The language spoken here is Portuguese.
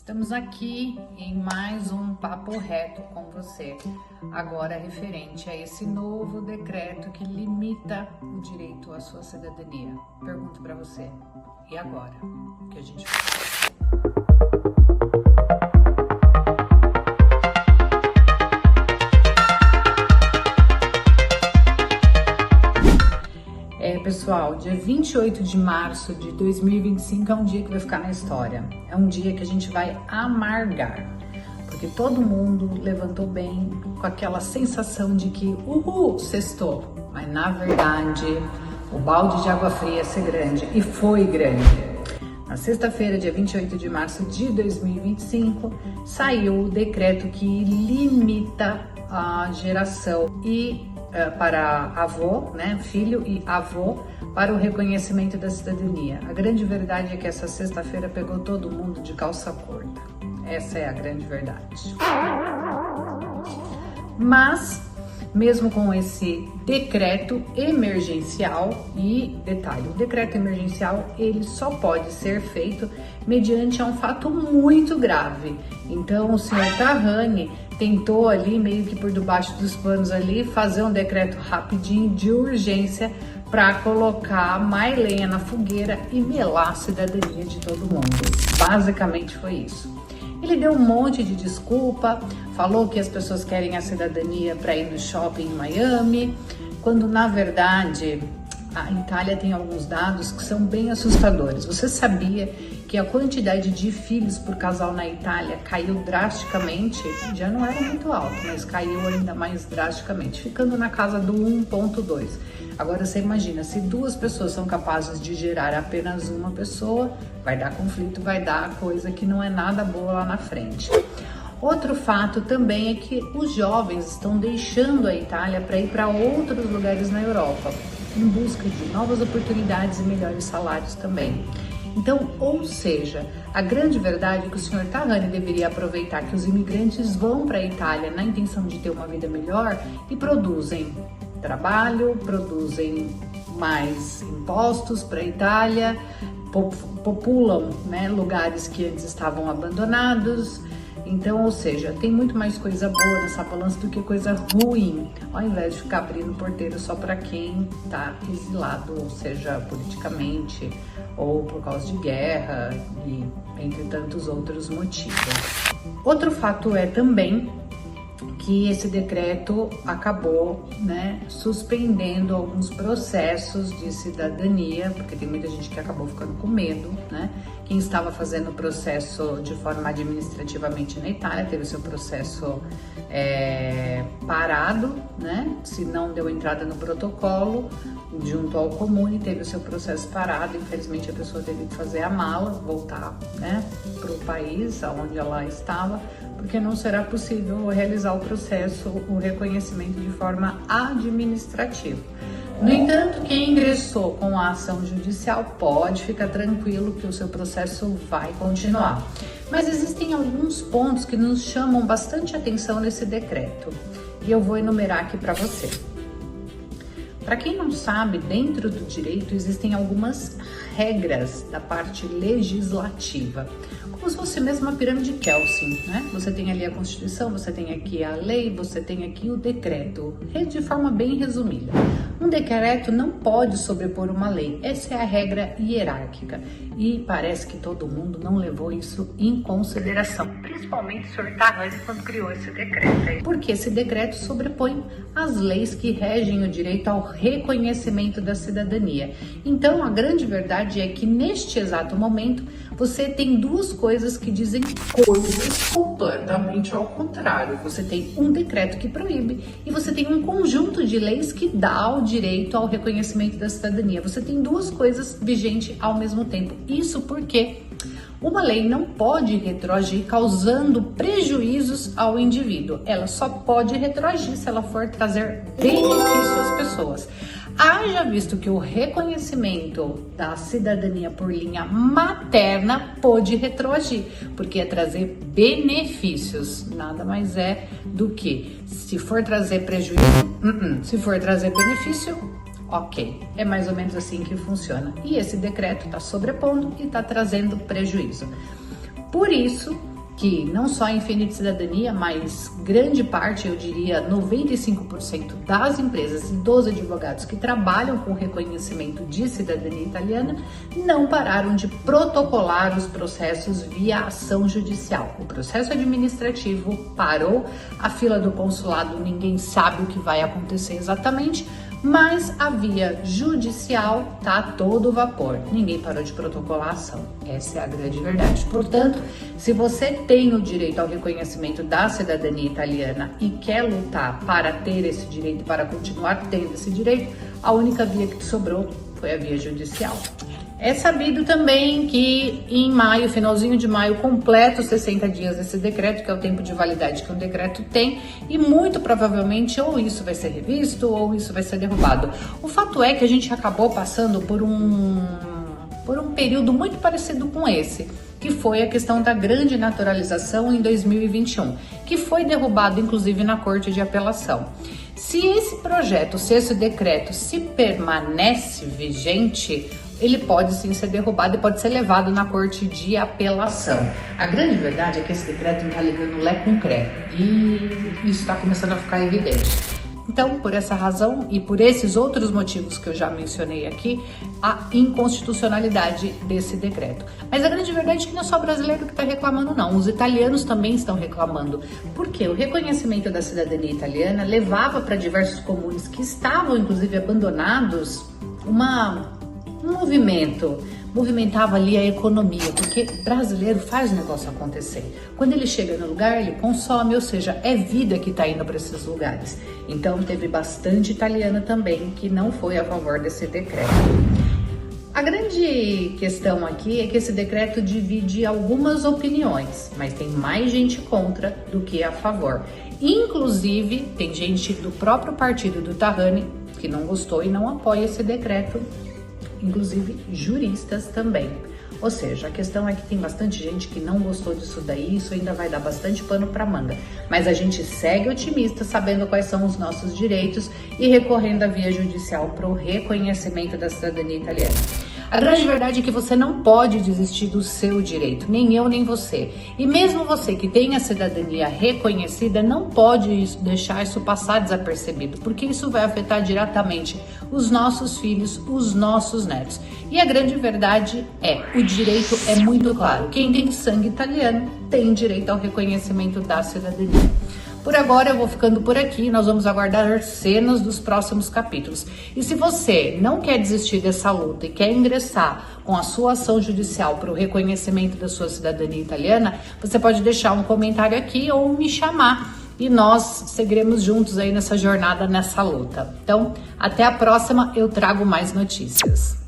Estamos aqui em mais um papo reto com você, agora referente a esse novo decreto que limita o direito à sua cidadania. Pergunto para você, e agora? O que a gente faz? Pessoal, dia 28 de março de 2025 é um dia que vai ficar na história. É um dia que a gente vai amargar, porque todo mundo levantou bem com aquela sensação de que, uhul, sextou. Mas na verdade, o balde de água fria ia ser grande, e foi grande. Na sexta-feira, dia 28 de março de 2025, saiu o decreto que limita a geração e para avô, né, filho e avô, para o reconhecimento da cidadania. A grande verdade é que essa sexta-feira pegou todo mundo de calça curta. Essa é a grande verdade. Mas, mesmo com esse decreto emergencial, e detalhe, o decreto emergencial ele só pode ser feito mediante um fato muito grave. Então o senhor Tahani tentou ali, meio que por debaixo dos panos ali, fazer um decreto rapidinho de urgência para colocar mais lenha na fogueira e melar a cidadania de todo mundo. Basicamente foi isso. Ele deu um monte de desculpa, falou que as pessoas querem a cidadania para ir no shopping em Miami, quando na verdade a Itália tem alguns dados que são bem assustadores. Você sabia que a quantidade de filhos por casal na Itália caiu drasticamente? Já não era muito alto, mas caiu ainda mais drasticamente, ficando na casa do 1,2. Agora você imagina, se duas pessoas são capazes de gerar apenas uma pessoa, vai dar conflito, vai dar coisa que não é nada boa lá na frente. Outro fato também é que os jovens estão deixando a Itália para ir para outros lugares na Europa, em busca de novas oportunidades e melhores salários também. Então, ou seja, a grande verdade é que o senhor Tahani deveria aproveitar que os imigrantes vão para a Itália na intenção de ter uma vida melhor e produzem trabalho, produzem mais impostos para a Itália, populam, né, lugares que antes estavam abandonados. Então, ou seja, tem muito mais coisa boa nessa balança do que coisa ruim, ao invés de ficar abrindo porteiro só para quem está exilado, ou seja, politicamente, ou por causa de guerra, e entre tantos outros motivos. Outro fato é também que esse decreto acabou, né, suspendendo alguns processos de cidadania, porque tem muita gente que acabou ficando com medo, né? Quem estava fazendo o processo de forma administrativamente na Itália teve o seu processo parado, né? Se não deu entrada no protocolo junto ao comune, teve o seu processo parado. Infelizmente a pessoa teve que fazer a mala, voltar, né, para o país onde ela estava, porque não será possível realizar o processo, o reconhecimento de forma administrativa. No entanto, quem ingressou com a ação judicial pode ficar tranquilo que o seu processo vai continuar. Mas existem alguns pontos que nos chamam bastante atenção nesse decreto, e eu vou enumerar aqui para você. Para quem não sabe, dentro do direito existem algumas regras da parte legislativa, como se fosse mesmo uma pirâmide Kelsen, né? Você tem ali a Constituição, você tem aqui a lei, você tem aqui o decreto, de forma bem resumida. Um decreto não pode sobrepor uma lei, essa é a regra hierárquica, e parece que todo mundo não levou isso em consideração, principalmente o senhor Tahani quando criou esse decreto, porque esse decreto sobrepõe as leis que regem o direito ao reconhecimento da cidadania. Então a grande verdade é que neste exato momento você tem duas coisas que dizem coisas completamente ao contrário. Você tem um decreto que proíbe e você tem um conjunto de leis que dá o direito ao reconhecimento da cidadania. Você tem duas coisas vigentes ao mesmo tempo. Isso porque uma lei não pode retroagir causando prejuízos ao indivíduo. Ela só pode retroagir se ela for trazer benefício às pessoas. Haja visto que o reconhecimento da cidadania por linha materna pode retroagir, porque é trazer benefícios, nada mais é do que, se for trazer prejuízo, se for trazer benefício, ok. É mais ou menos assim que funciona. E esse decreto está sobrepondo e está trazendo prejuízo. Por isso que não só a Infinity Cidadania, mas grande parte, eu diria 95% das empresas e dos advogados que trabalham com reconhecimento de cidadania italiana não pararam de protocolar os processos via ação judicial. O processo administrativo parou, a fila do consulado ninguém sabe o que vai acontecer exatamente, mas a via judicial tá a todo vapor. Ninguém parou de protocolar a ação. Essa é a grande verdade. Portanto, se você tem o direito ao reconhecimento da cidadania italiana e quer lutar para ter esse direito, para continuar tendo esse direito, a única via que te sobrou foi a via judicial. É sabido também que em maio, finalzinho de maio, completa os 60 dias desse decreto, que é o tempo de validade que um decreto tem, e muito provavelmente ou isso vai ser revisto ou isso vai ser derrubado. O fato é que a gente acabou passando por um período muito parecido com esse, que foi a questão da grande naturalização em 2021, que foi derrubado inclusive na Corte de Apelação. Se esse projeto, se esse decreto se permanece vigente, ele pode sim ser derrubado e pode ser levado na Corte de Apelação. A grande verdade é que esse decreto não está ligando lé com cré, e isso está começando a ficar evidente. Então, por essa razão e por esses outros motivos que eu já mencionei aqui, a inconstitucionalidade desse decreto. Mas a grande verdade é que não é só o brasileiro que está reclamando, não. Os italianos também estão reclamando. Porque o reconhecimento da cidadania italiana levava para diversos comunes que estavam, inclusive, abandonados, um movimentava ali a economia, porque brasileiro faz o negócio acontecer. Quando ele chega no lugar, ele consome, ou seja, é vida que está indo para esses lugares. Então teve bastante italiana também que não foi a favor desse decreto. A grande questão aqui é que esse decreto divide algumas opiniões, mas tem mais gente contra do que a favor. Inclusive, tem gente do próprio partido do Tahani que não gostou e não apoia esse decreto, inclusive juristas também. Ou seja, a questão é que tem bastante gente que não gostou disso daí, isso ainda vai dar bastante pano para manga. Mas a gente segue otimista, sabendo quais são os nossos direitos e recorrendo à via judicial para o reconhecimento da cidadania italiana. A grande verdade é que você não pode desistir do seu direito, nem eu nem você. E mesmo você que tem a cidadania reconhecida, não pode deixar isso passar desapercebido, porque isso vai afetar diretamente os nossos filhos, os nossos netos. E a grande verdade é, o direito é muito claro. Quem tem sangue italiano tem direito ao reconhecimento da cidadania. Por agora eu vou ficando por aqui, nós vamos aguardar cenas dos próximos capítulos. E se você não quer desistir dessa luta e quer ingressar com a sua ação judicial para o reconhecimento da sua cidadania italiana, você pode deixar um comentário aqui ou me chamar e nós seguiremos juntos aí nessa jornada, nessa luta. Então, até a próxima, eu trago mais notícias.